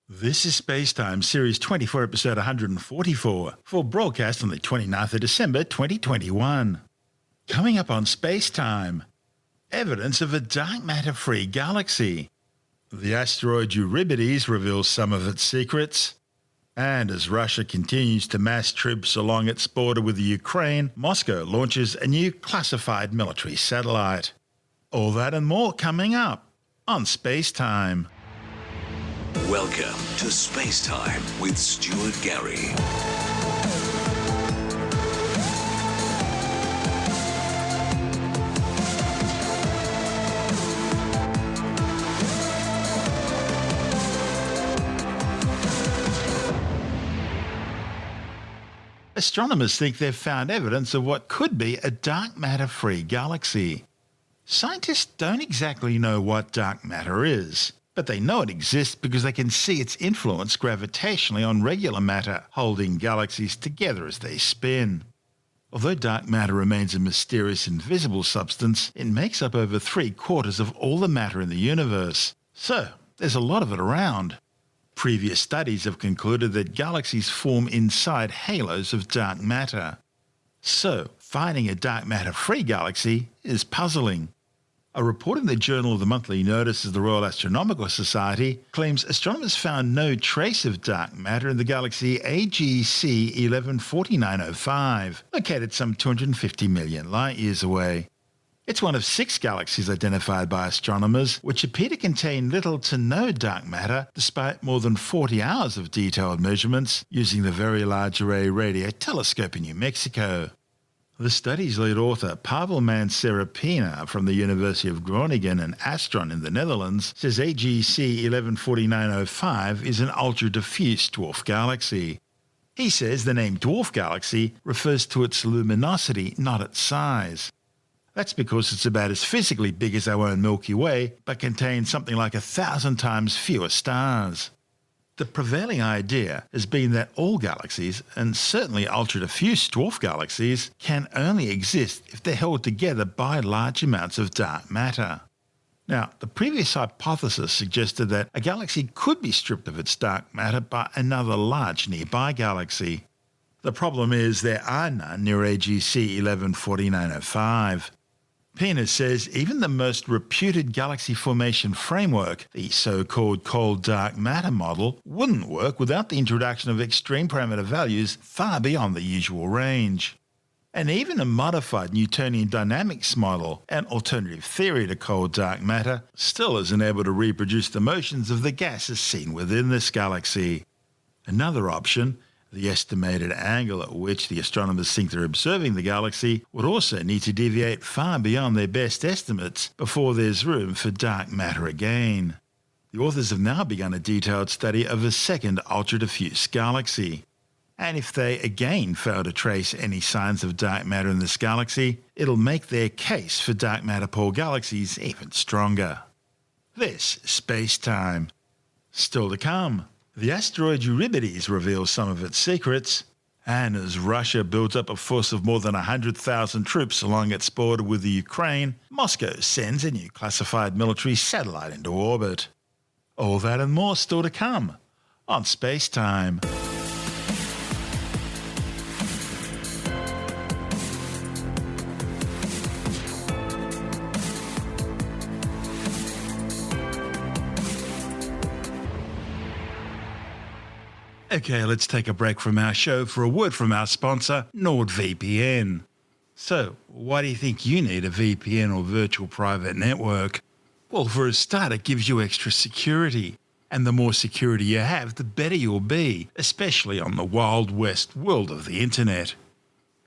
This is SpaceTime Series 24, Episode 144, for broadcast on the 29th of December 2021. Coming up on SpaceTime, evidence of a dark matter-free galaxy. The asteroid Eurybates reveals some of its secrets. And as Russia continues to mass troops along its border with the Ukraine, Moscow launches a new classified military satellite. All that and more coming up on SpaceTime. Welcome to SpaceTime with Stuart Gary. Astronomers think they've found evidence of what could be a dark matter-free galaxy. Scientists don't exactly know what dark matter is, but they know it exists because they can see its influence gravitationally on regular matter, holding galaxies together as they spin. Although dark matter remains a mysterious invisible substance, it makes up over 3/4 of all the matter in the universe. So, there's a lot of it around. Previous studies have concluded that galaxies form inside halos of dark matter. So, finding a dark matter-free galaxy is puzzling. A report in the Journal of the Monthly Notice of the Royal Astronomical Society claims astronomers found no trace of dark matter in the galaxy AGC 114905, located some 250 million light-years away. It's one of 6 galaxies identified by astronomers which appear to contain little to no dark matter despite more than 40 hours of detailed measurements using the Very Large Array Radio Telescope in New Mexico. The study's lead author, Pavel Manserapina from the University of Groningen and Astron in the Netherlands, says AGC 114905 is an ultra-diffuse dwarf galaxy. He says the name dwarf galaxy refers to its luminosity, not its size. That's because it's about as physically big as our own Milky Way, but contains something like 1,000 times fewer stars. The prevailing idea has been that all galaxies, and certainly ultra-diffuse dwarf galaxies, can only exist if they're held together by large amounts of dark matter. Now, the previous hypothesis suggested that a galaxy could be stripped of its dark matter by another large nearby galaxy. The problem is there are none near AGC 114905. Pena says even the most reputed galaxy formation framework, the so-called cold dark matter model, wouldn't work without the introduction of extreme parameter values far beyond the usual range. And even a modified Newtonian dynamics model, an alternative theory to cold dark matter, still isn't able to reproduce the motions of the gases seen within this galaxy. Another option, the estimated angle at which the astronomers think they're observing the galaxy, would also need to deviate far beyond their best estimates before there's room for dark matter again. The authors have now begun a detailed study of a second ultra-diffuse galaxy. And if they again fail to trace any signs of dark matter in this galaxy, it'll make their case for dark matter-poor galaxies even stronger. This is SpaceTime. Still to come, the asteroid Eurybates reveals some of its secrets, and as Russia builds up a force of more than 100,000 troops along its border with the Ukraine, Moscow sends a new classified military satellite into orbit. All that and more still to come on SpaceTime. Okay, let's take a break from our show for a word from our sponsor, NordVPN. So, why do you think you need a VPN or virtual private network? Well, for a start, it gives you extra security. And the more security you have, the better you'll be, especially on the Wild West world of the internet.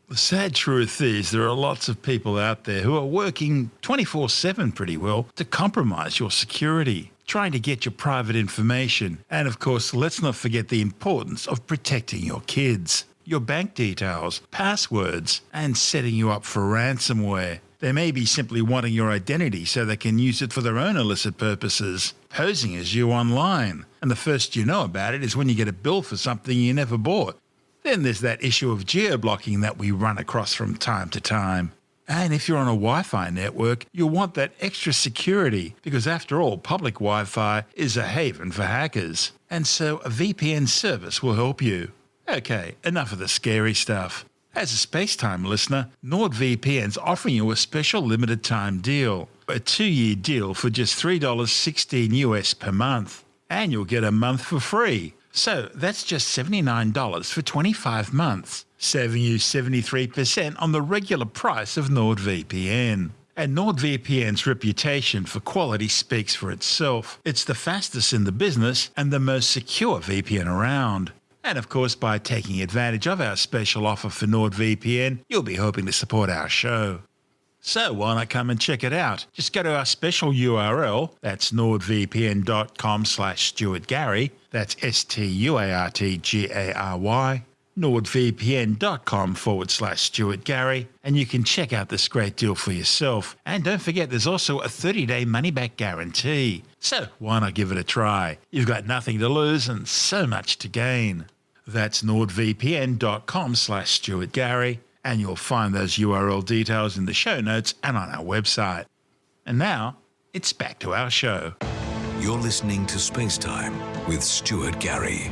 The sad truth is there are lots of people out there who are working 24/7 pretty well to compromise your security, trying to get your private information. And of course, let's not forget the importance of protecting your kids, your bank details, passwords, and setting you up for ransomware. They may be simply wanting your identity so they can use it for their own illicit purposes, posing as you online. And the first you know about it is when you get a bill for something you never bought. Then there's that issue of geo-blocking that we run across from time to time. And if you're on a Wi-Fi network, you'll want that extra security because after all, public Wi-Fi is a haven for hackers. And so a VPN service will help you. Okay, enough of the scary stuff. As a SpaceTime listener, NordVPN's offering you a special limited time deal. A 2-year deal for just $3.16 US per month. And you'll get a month for free. So that's just $79 for 25 months, saving you 73% on the regular price of NordVPN. And NordVPN's reputation for quality speaks for itself. It's the fastest in the business and the most secure VPN around. And of course, by taking advantage of our special offer for NordVPN, you'll be hoping to support our show. So why not come and check it out? Just go to our special URL, that's nordvpn.com/StuartGary, that's StuartGary, nordvpn.com/StuartGary, and you can check out this great deal for yourself. And don't forget, there's also a 30-day money-back guarantee. So why not give it a try? You've got nothing to lose and so much to gain. That's nordvpn.com/StuartGary, and you'll find those URL details in the show notes and on our website. And now, it's back to our show. You're listening to SpaceTime with Stuart Gary.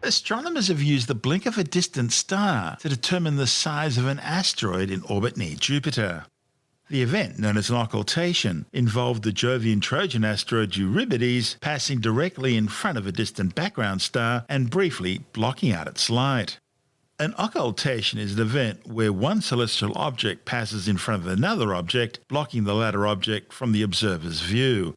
Astronomers have used the blink of a distant star to determine the size of an asteroid in orbit near Jupiter. The event, known as an occultation, involved the Jovian-Trojan asteroid Eurybates passing directly in front of a distant background star and briefly blocking out its light. An occultation is an event where one celestial object passes in front of another object, blocking the latter object from the observer's view.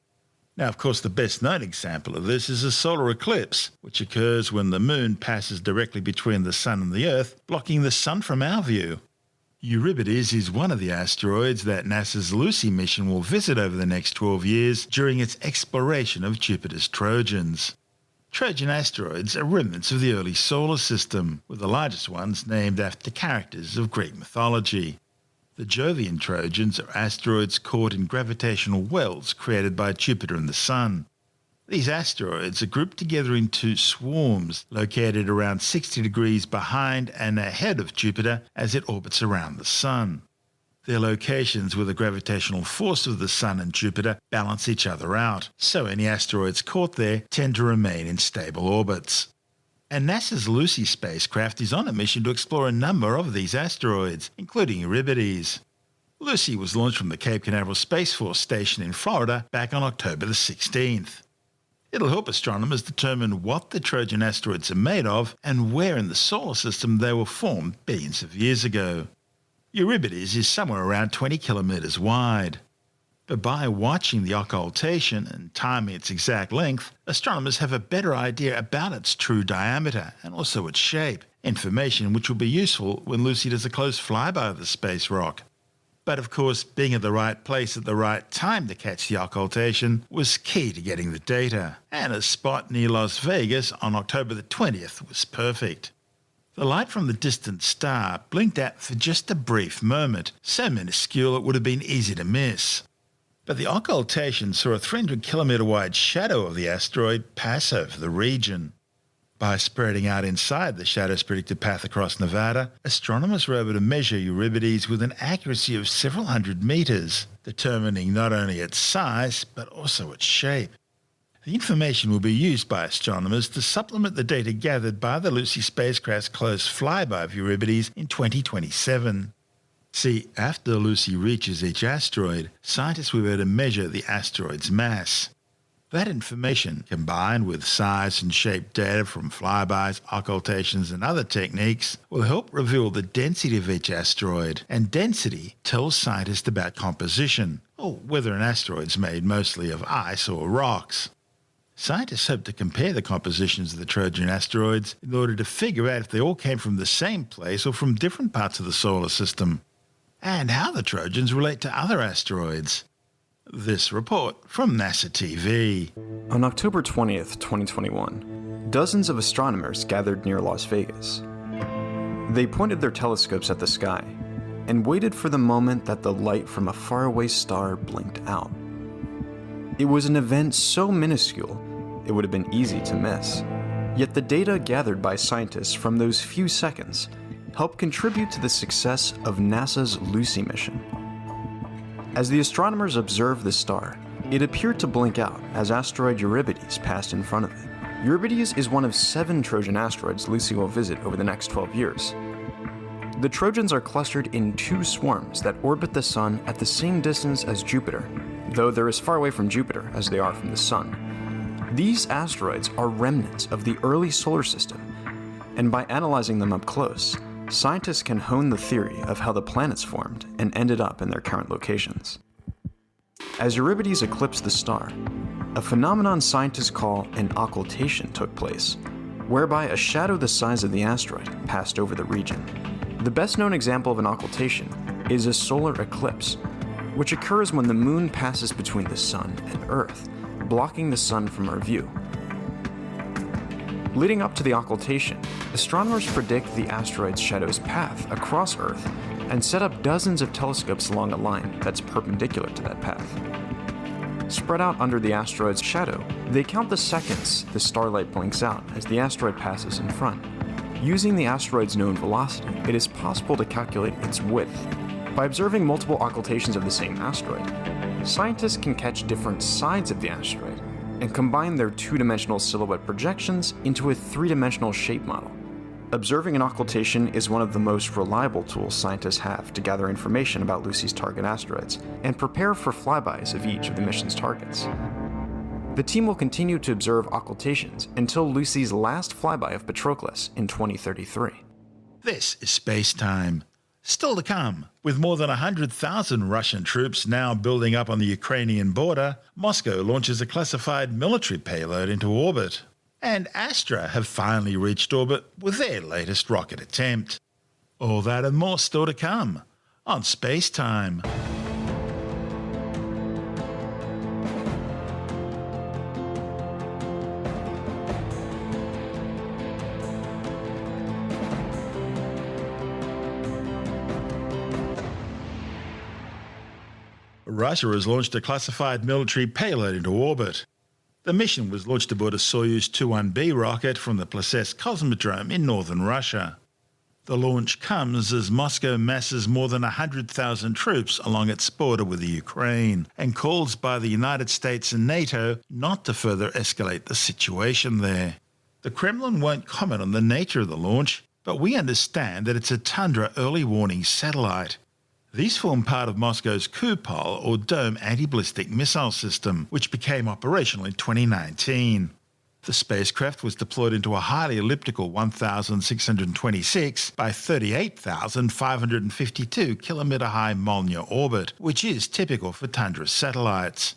Now, of course, the best-known example of this is a solar eclipse, which occurs when the moon passes directly between the sun and the Earth, blocking the sun from our view. Eurybates is one of the asteroids that NASA's Lucy mission will visit over the next 12 years during its exploration of Jupiter's Trojans. Trojan asteroids are remnants of the early solar system, with the largest ones named after characters of Greek mythology. The Jovian Trojans are asteroids caught in gravitational wells created by Jupiter and the Sun. These asteroids are grouped together into swarms located around 60 degrees behind and ahead of Jupiter as it orbits around the Sun. Their locations with the gravitational force of the Sun and Jupiter balance each other out, so any asteroids caught there tend to remain in stable orbits. And NASA's Lucy spacecraft is on a mission to explore a number of these asteroids, including Eurybates. Lucy was launched from the Cape Canaveral Space Force Station in Florida back on October the 16th. It'll help astronomers determine what the Trojan asteroids are made of and where in the solar system they were formed billions of years ago. Eurybates is somewhere around 20 kilometers wide. But by watching the occultation and timing its exact length, astronomers have a better idea about its true diameter and also its shape, information which will be useful when Lucy does a close flyby of the space rock. But of course, being at the right place at the right time to catch the occultation was key to getting the data, and a spot near Las Vegas on October the 20th was perfect. The light from the distant star blinked out for just a brief moment, so minuscule it would have been easy to miss. But the occultation saw a 300-kilometre wide shadow of the asteroid pass over the region. By spreading out inside the shadow's predicted path across Nevada, astronomers were able to measure Eurybates with an accuracy of several hundred metres, determining not only its size but also its shape. The information will be used by astronomers to supplement the data gathered by the Lucy spacecraft's close flyby of Eurybates in 2027. See, after Lucy reaches each asteroid, scientists will be able to measure the asteroid's mass. That information, combined with size and shape data from flybys, occultations and other techniques, will help reveal the density of each asteroid, and density tells scientists about composition, or whether an asteroid is made mostly of ice or rocks. Scientists hope to compare the compositions of the Trojan asteroids in order to figure out if they all came from the same place or from different parts of the solar system, and how the Trojans relate to other asteroids. This report from NASA TV. On October 20th, 2021, dozens of astronomers gathered near Las Vegas. They pointed their telescopes at the sky and waited for the moment that the light from a faraway star blinked out. It was an event so minuscule, it would have been easy to miss. Yet the data gathered by scientists from those few seconds helped contribute to the success of NASA's Lucy mission. As the astronomers observed the star, it appeared to blink out as asteroid Eurybates passed in front of it. Eurybates is one of 7 Trojan asteroids Lucy will visit over the next 12 years. The Trojans are clustered in 2 swarms that orbit the Sun at the same distance as Jupiter, though they're as far away from Jupiter as they are from the Sun. These asteroids are remnants of the early solar system, and by analyzing them up close, scientists can hone the theory of how the planets formed and ended up in their current locations. As Eurybates eclipsed the star, a phenomenon scientists call an occultation took place, whereby a shadow the size of the asteroid passed over the region. The best known example of an occultation is a solar eclipse, which occurs when the moon passes between the Sun and Earth, blocking the Sun from our view. Leading up to the occultation, astronomers predict the asteroid's shadow's path across Earth and set up dozens of telescopes along a line that's perpendicular to that path. Spread out under the asteroid's shadow, they count the seconds the starlight blinks out as the asteroid passes in front. Using the asteroid's known velocity, it is possible to calculate its width. By observing multiple occultations of the same asteroid, scientists can catch different sides of the asteroid and combine their 2-dimensional silhouette projections into a 3-dimensional shape model. Observing an occultation is one of the most reliable tools scientists have to gather information about Lucy's target asteroids and prepare for flybys of each of the mission's targets. The team will continue to observe occultations until Lucy's last flyby of Patroclus in 2033. This is SpaceTime. Still to come, with more than 100,000 Russian troops now building up on the Ukrainian border, Moscow launches a classified military payload into orbit. And Astra have finally reached orbit with their latest rocket attempt. All that and more still to come on SpaceTime. Russia has launched a classified military payload into orbit. The mission was launched aboard a Soyuz 21B rocket from the Plesetsk cosmodrome in northern Russia. The launch comes as Moscow masses more than 100,000 troops along its border with the Ukraine and calls by the United States and NATO not to further escalate the situation there. The Kremlin won't comment on the nature of the launch, but we understand that it's a Tundra early warning satellite. These form part of Moscow's Kupol or Dome anti-ballistic missile system, which became operational in 2019. The spacecraft was deployed into a highly elliptical 1,626 by 38,552 kilometre high Molniya orbit, which is typical for Tundra satellites.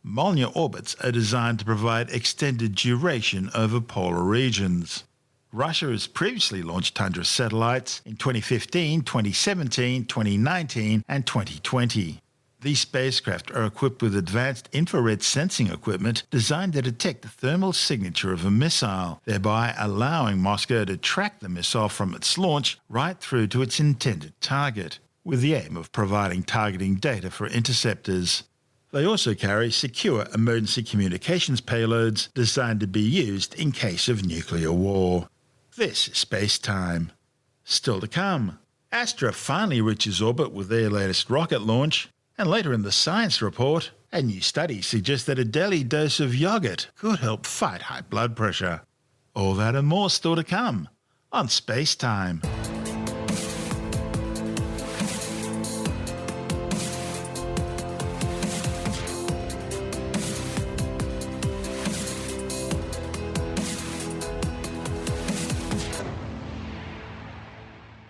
Molniya orbits are designed to provide extended duration over polar regions. Russia has previously launched Tundra satellites in 2015, 2017, 2019 and 2020. These spacecraft are equipped with advanced infrared sensing equipment designed to detect the thermal signature of a missile, thereby allowing Moscow to track the missile from its launch right through to its intended target, with the aim of providing targeting data for interceptors. They also carry secure emergency communications payloads designed to be used in case of nuclear war. This is SpaceTime. Still to come, Astra finally reaches orbit with their latest rocket launch, and later in the science report, a new study suggests that a daily dose of yogurt could help fight high blood pressure. All that and more still to come on SpaceTime.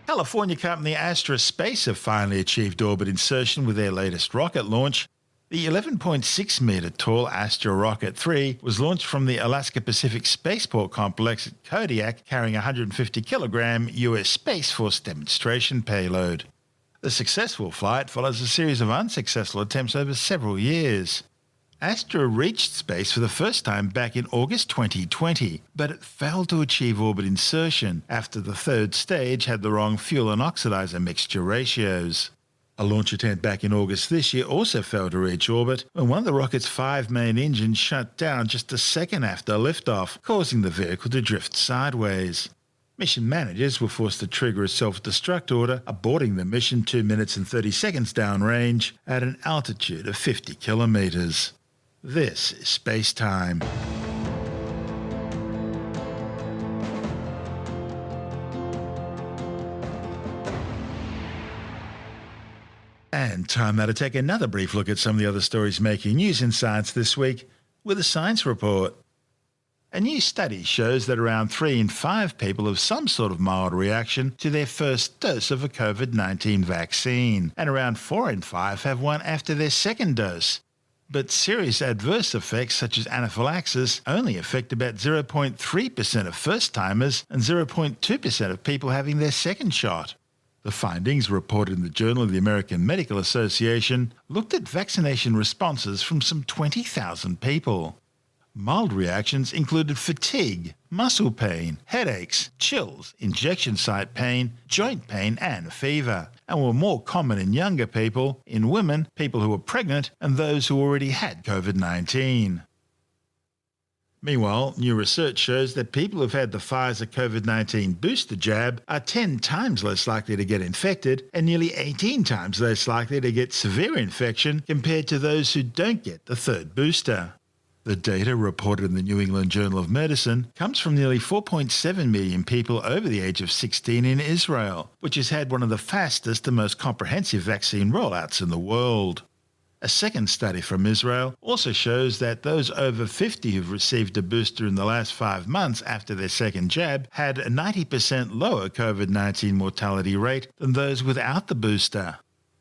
California company Astra Space have finally achieved orbit insertion with their latest rocket launch. The 11.6 metre tall Astra Rocket 3 was launched from the Alaska Pacific Spaceport Complex at Kodiak, carrying a 150 kilogram US Space Force demonstration payload. The successful flight follows a series of unsuccessful attempts over several years. Astra reached space for the first time back in August 2020, but it failed to achieve orbit insertion after the third stage had the wrong fuel and oxidizer mixture ratios. A launch attempt back in August this year also failed to reach orbit when one of the rocket's 5 main engines shut down just a second after liftoff, causing the vehicle to drift sideways. Mission managers were forced to trigger a self-destruct order, aborting the mission 2 minutes and 30 seconds downrange at an altitude of 50 kilometres. This is SpaceTime. And time now to take another brief look at some of the other stories making news in science this week with a science report. A new study shows that around 3 in 5 people have some sort of mild reaction to their first dose of a COVID-19 vaccine, and around 4 in 5 have one after their second dose. But serious adverse effects such as anaphylaxis only affect about 0.3% of first-timers and 0.2% of people having their second shot. The findings, reported in the Journal of the American Medical Association, looked at vaccination responses from some 20,000 people. Mild reactions included fatigue, muscle pain, headaches, chills, injection site pain, joint pain and fever, and were more common in younger people, in women, people who were pregnant, and those who already had COVID-19. Meanwhile, new research shows that people who've had the Pfizer COVID-19 booster jab are 10 times less likely to get infected and nearly 18 times less likely to get severe infection compared to those who don't get the third booster. The data, reported in the New England Journal of Medicine, comes from nearly 4.7 million people over the age of 16 in Israel, which has had one of the fastest and most comprehensive vaccine rollouts in the world. A second study from Israel also shows that those over 50 who've received a booster in the last 5 months after their second jab had a 90% lower COVID-19 mortality rate than those without the booster.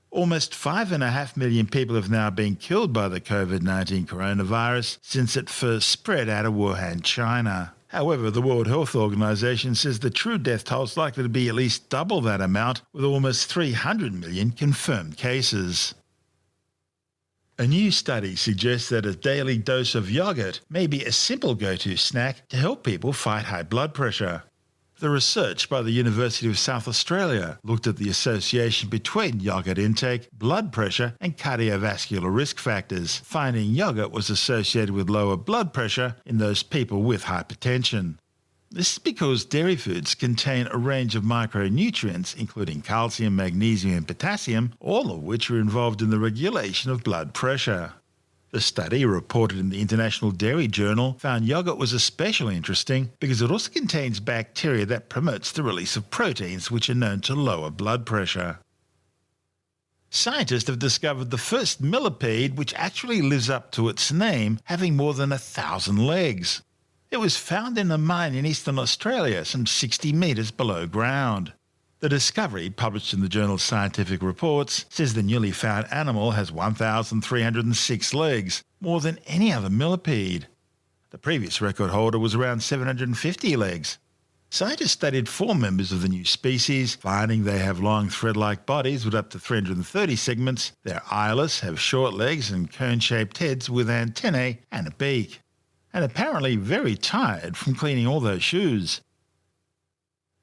Almost 5.5 million people have now been killed by the COVID-19 coronavirus since it first spread out of Wuhan, China. However, the World Health Organization says the true death toll is likely to be at least double that amount, with almost 300 million confirmed cases. A new study suggests that a daily dose of yogurt may be a simple go-to snack to help people fight high blood pressure. The research by the University of South Australia looked at the association between yogurt intake, blood pressure and cardiovascular risk factors, finding yogurt was associated with lower blood pressure in those people with hypertension. This is because dairy foods contain a range of micronutrients, including calcium, magnesium and potassium, all of which are involved in the regulation of blood pressure. The study, reported in the International Dairy Journal, found yogurt was especially interesting because it also contains bacteria that promotes the release of proteins which are known to lower blood pressure. Scientists have discovered the first millipede which actually lives up to its name, having more than 1,000 legs. It was found in a mine in eastern Australia, some 60 metres below ground. The discovery, published in the journal Scientific Reports, says the newly found animal has 1,306 legs, more than any other millipede. The previous record holder was around 750 legs. Scientists studied 4 members of the new species, finding they have long thread-like bodies with up to 330 segments. They're eyeless, have short legs and cone-shaped heads with antennae and a beak, and apparently very tired from cleaning all those shoes.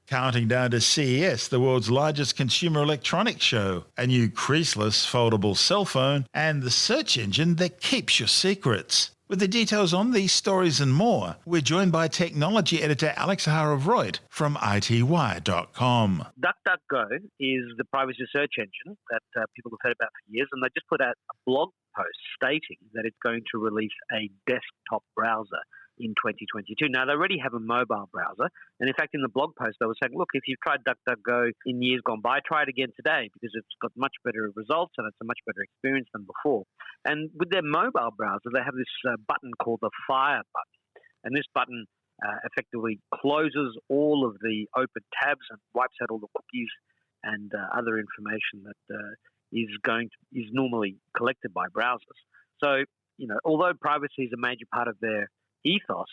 Counting down to CES, the world's largest consumer electronics show, a new creaseless foldable cell phone, and the search engine that keeps your secrets. With the details on these stories and more, we're joined by technology editor Alex Harovrojt from ITWire.com. DuckDuckGo is the privacy search engine that people have heard about for years, and they just put out a blog post stating that it's going to release a desktop browser in 2022. Now, they already have a mobile browser, and in fact, in the blog post, they were saying, look, if you've tried DuckDuckGo in years gone by, try it again today because it's got much better results and it's a much better experience than before. And with their mobile browser, they have this button called the Fire button, and this button effectively closes all of the open tabs and wipes out all the cookies and other information that is normally collected by browsers. So, although privacy is a major part of their ethos,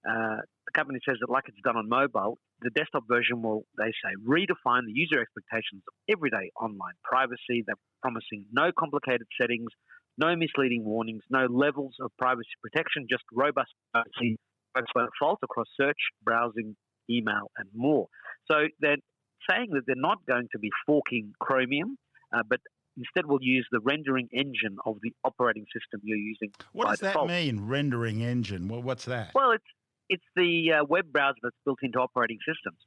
the company says that like it's done on mobile, the desktop version will, they say, redefine the user expectations of everyday online privacy. They're promising no complicated settings, no misleading warnings, no levels of privacy protection, just robust privacy by default across search, browsing, email, and more. So they're saying that they're not going to be forking Chromium, but instead we'll use the rendering engine of the operating system you're using. What does default. that mean, rendering engine? What's that? Well, it's the web browser that's built into operating systems.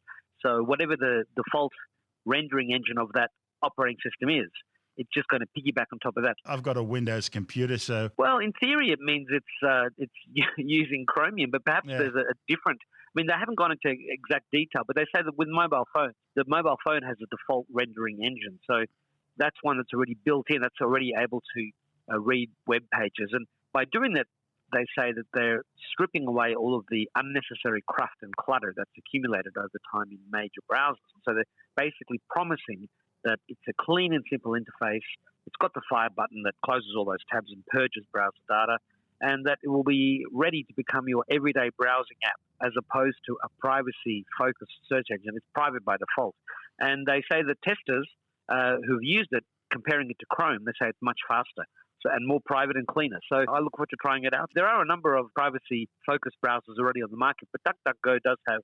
So whatever the default rendering engine of that operating system is, it's just going to piggyback on top of that. I've got a Windows computer, so... Well, in theory, it means it's using Chromium, but perhaps there's a different... I mean, they haven't gone into exact detail, but they say that with mobile phones, the mobile phone has a default rendering engine. So that's one that's already built in, that's already able to read web pages. And by doing that, they say that they're stripping away all of the unnecessary cruft and clutter that's accumulated over time in major browsers. So they're basically promising that it's a clean and simple interface. It's got the fire button that closes all those tabs and purges browser data, and that it will be ready to become your everyday browsing app as opposed to a privacy-focused search engine. It's private by default. And they say that testers who've used it, comparing it to Chrome, they say it's much faster and more private and cleaner. So I look forward to trying it out. There are a number of privacy-focused browsers already on the market, but DuckDuckGo does have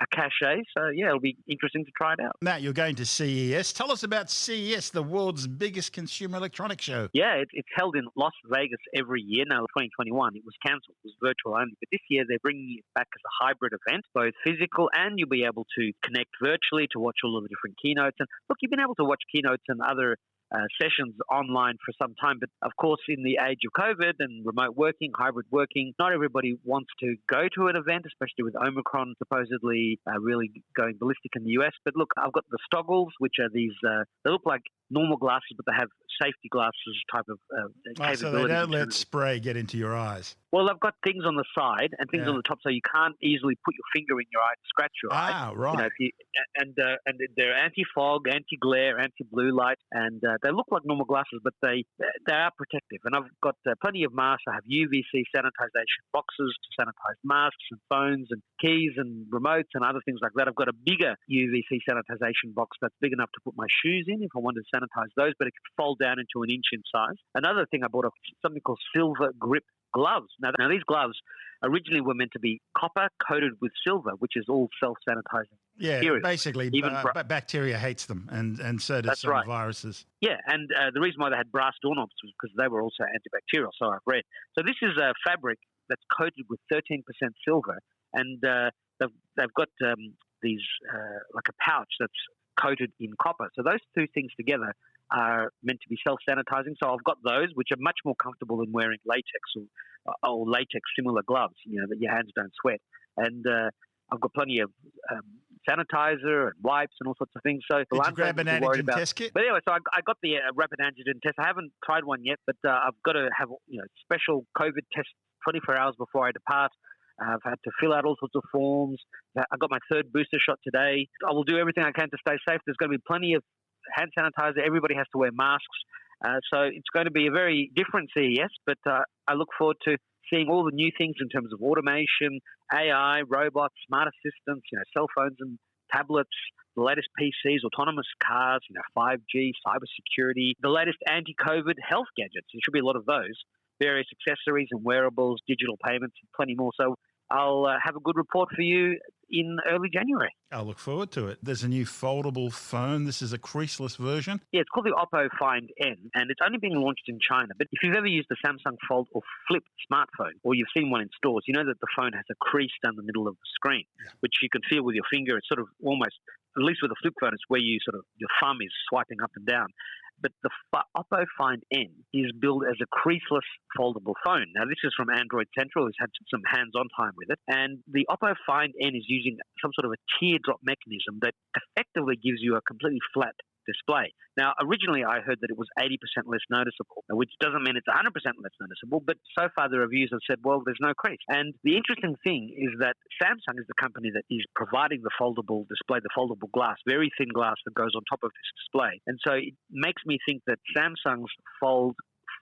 a cache, so yeah, it'll be interesting to try it out. Matt, you're going to CES. Tell us about CES, the world's biggest consumer electronics show. Yeah, it's held in Las Vegas every year. Now, 2021, it was cancelled. It was virtual only. But this year, they're bringing it back as a hybrid event, both physical and you'll be able to connect virtually to watch all of the different keynotes. And look, you've been able to watch keynotes and other sessions online for some time. But of course, in the age of COVID and remote working, hybrid working, not everybody wants to go to an event, especially with Omicron supposedly really going ballistic in the US. But look, I've got the Stoggles, which are these, they look like normal glasses, but they have safety glasses type of capability. So they don't let spray get into your eyes. Well, they've got things on the side and things on the top, so you can't easily put your finger in your eye to scratch your eye. Ah, right. You know, and they're anti-fog, anti-glare, anti-blue light, and they look like normal glasses, but they are protective. And I've got plenty of masks. I have UVC sanitization boxes to sanitize masks and phones and keys and remotes and other things like that. I've got a bigger UVC sanitization box that's big enough to put my shoes in if I wanted to sanitize those, but it can fold down into an inch in size. Another thing I bought something called silver grip gloves. Now these gloves originally were meant to be copper coated with silver, which is all self-sanitizing. Yeah, material. Basically, bacteria hates them, and so does some viruses. Yeah, and the reason why they had brass doorknobs was because they were also antibacterial, so I've read. So this is a fabric that's coated with 13% silver, and they've got these like a pouch that's coated in copper. So those two things together are meant to be self-sanitizing. So I've got those, which are much more comfortable than wearing latex or latex similar gloves, you know, that your hands don't sweat. And I've got plenty of sanitizer and wipes and all sorts of things. So did you grab an antigen test kit? But anyway, so I got the rapid antigen test. I haven't tried one yet, but I've got to have special COVID test 24 hours before I depart. I've had to fill out all sorts of forms. I got my third booster shot today. I will do everything I can to stay safe. There's going to be plenty of hand sanitizer. Everybody has to wear masks. So it's going to be a very different CES, but I look forward to seeing all the new things in terms of automation, AI, robots, smart assistants, cell phones and tablets, the latest PCs, autonomous cars, 5G, cybersecurity, the latest anti-COVID health gadgets. There should be a lot of those, various accessories and wearables, digital payments, and plenty more. So I'll have a good report for you in early January. I'll look forward to it. There's a new foldable phone. This is a creaseless version. Yeah, it's called the Oppo Find N, and it's only been launched in China. But if you've ever used the Samsung Fold or Flip smartphone, or you've seen one in stores, you know that the phone has a crease down the middle of the screen, which you can feel with your finger. It's sort of almost, at least with a flip phone, it's where you your thumb is swiping up and down. But the Oppo Find N is billed as a creaseless foldable phone. Now, this is from Android Central, who's had some hands-on time with it. And the Oppo Find N is using some sort of a teardrop mechanism that effectively gives you a completely flat display. Now, originally I heard that it was 80% less noticeable, which doesn't mean it's 100% less noticeable, but so far the reviews have said, well, there's no crease. And the interesting thing is that Samsung is the company that is providing the foldable display, the foldable glass, very thin glass that goes on top of this display. And so it makes me think that Samsung's Fold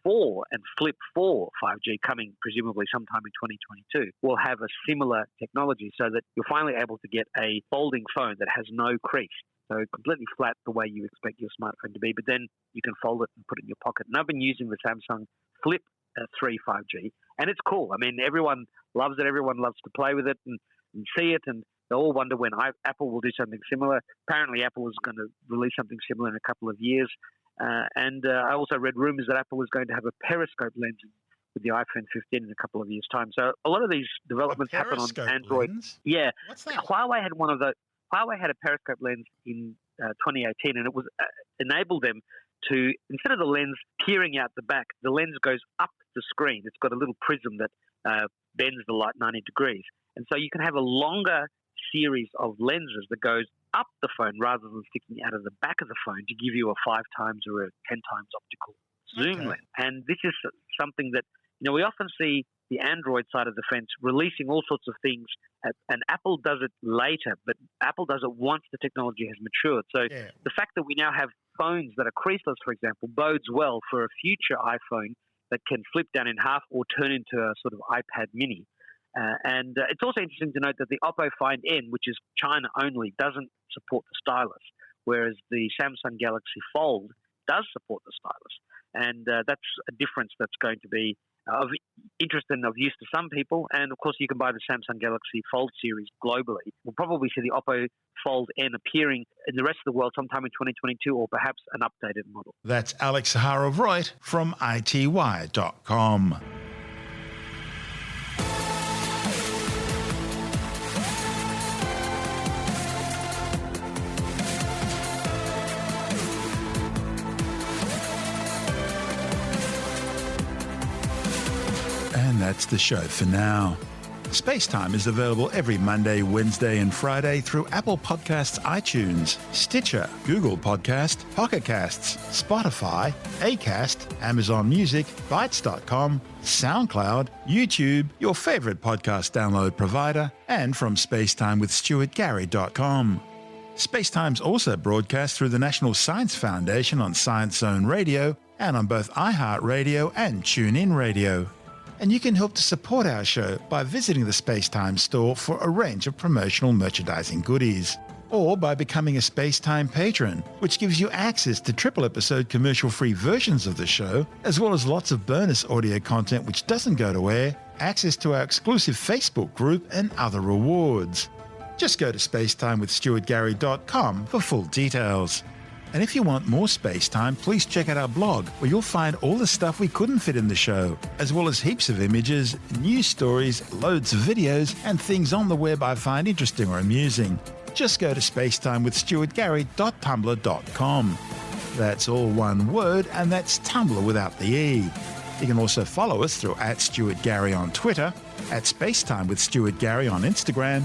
4 and Flip 4 5G coming presumably sometime in 2022 will have a similar technology so that you're finally able to get a folding phone that has no crease. So completely flat the way you expect your smartphone to be, but then you can fold it and put it in your pocket. And I've been using the Samsung Flip 3 5G, and it's cool. I mean, everyone loves it. Everyone loves to play with it and see it, and they all wonder when Apple will do something similar. Apparently, Apple is going to release something similar in a couple of years. And I also read rumors that Apple is going to have a periscope lens with the iPhone 15 in a couple of years' time. So a lot of these developments happen on Android. Lens? Yeah. What's that? Huawei had one of those. Huawei had a periscope lens in 2018, and it was enabled them to, instead of the lens peering out the back, the lens goes up the screen. It's got a little prism that bends the light 90 degrees. And so you can have a longer series of lenses that goes up the phone rather than sticking out of the back of the phone to give you a 5 times or a 10 times optical zoom lens. And this is something that, we often see the Android side of the fence releasing all sorts of things, and Apple does it later, but Apple does it once the technology has matured. So the fact that we now have phones that are creaseless, for example, bodes well for a future iPhone that can flip down in half or turn into a sort of iPad mini. And it's also interesting to note that the Oppo Find N, which is China only, doesn't support the stylus, whereas the Samsung Galaxy Fold does support the stylus. And that's a difference that's going to be of interest and of use to some people. And, of course, you can buy the Samsung Galaxy Fold series globally. We'll probably see the Oppo Fold N appearing in the rest of the world sometime in 2022, or perhaps an updated model. That's Alex Zaharov-Reutt from ity.com. And that's the show for now. SpaceTime is available every Monday, Wednesday and Friday through Apple Podcasts, iTunes, Stitcher, Google Podcast, Pocket Casts, Spotify, Acast, Amazon Music, Bytes.com, SoundCloud, YouTube, your favourite podcast download provider, and from spacetimewithstuartgary.com. SpaceTime's also broadcast through the National Science Foundation on Science Zone Radio and on both iHeartRadio and TuneIn Radio. And you can help to support our show by visiting the SpaceTime store for a range of promotional merchandising goodies, or by becoming a SpaceTime patron, which gives you access to triple-episode commercial-free versions of the show, as well as lots of bonus audio content which doesn't go to air, access to our exclusive Facebook group, and other rewards. Just go to spacetimewithstuartgary.com for full details. And if you want more SpaceTime, please check out our blog, where you'll find all the stuff we couldn't fit in the show, as well as heaps of images, news stories, loads of videos, and things on the web I find interesting or amusing. Just go to spacetimewithstuartgary.tumblr.com. That's all one word, and that's Tumblr without the E. You can also follow us through @StuartGary on Twitter, @SpaceTimeWithStuartGary on Instagram,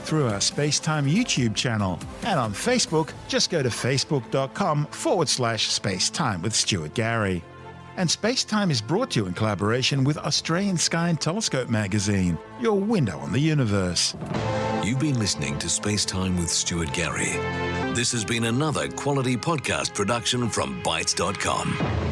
through our SpaceTime YouTube channel, and on Facebook, just go to facebook.com/SpaceTime with Stuart Gary. And SpaceTime is brought to you in collaboration with Australian Sky and Telescope magazine, your window on the universe. You've been listening to SpaceTime with Stuart Gary. This has been another quality podcast production from Bytes.com.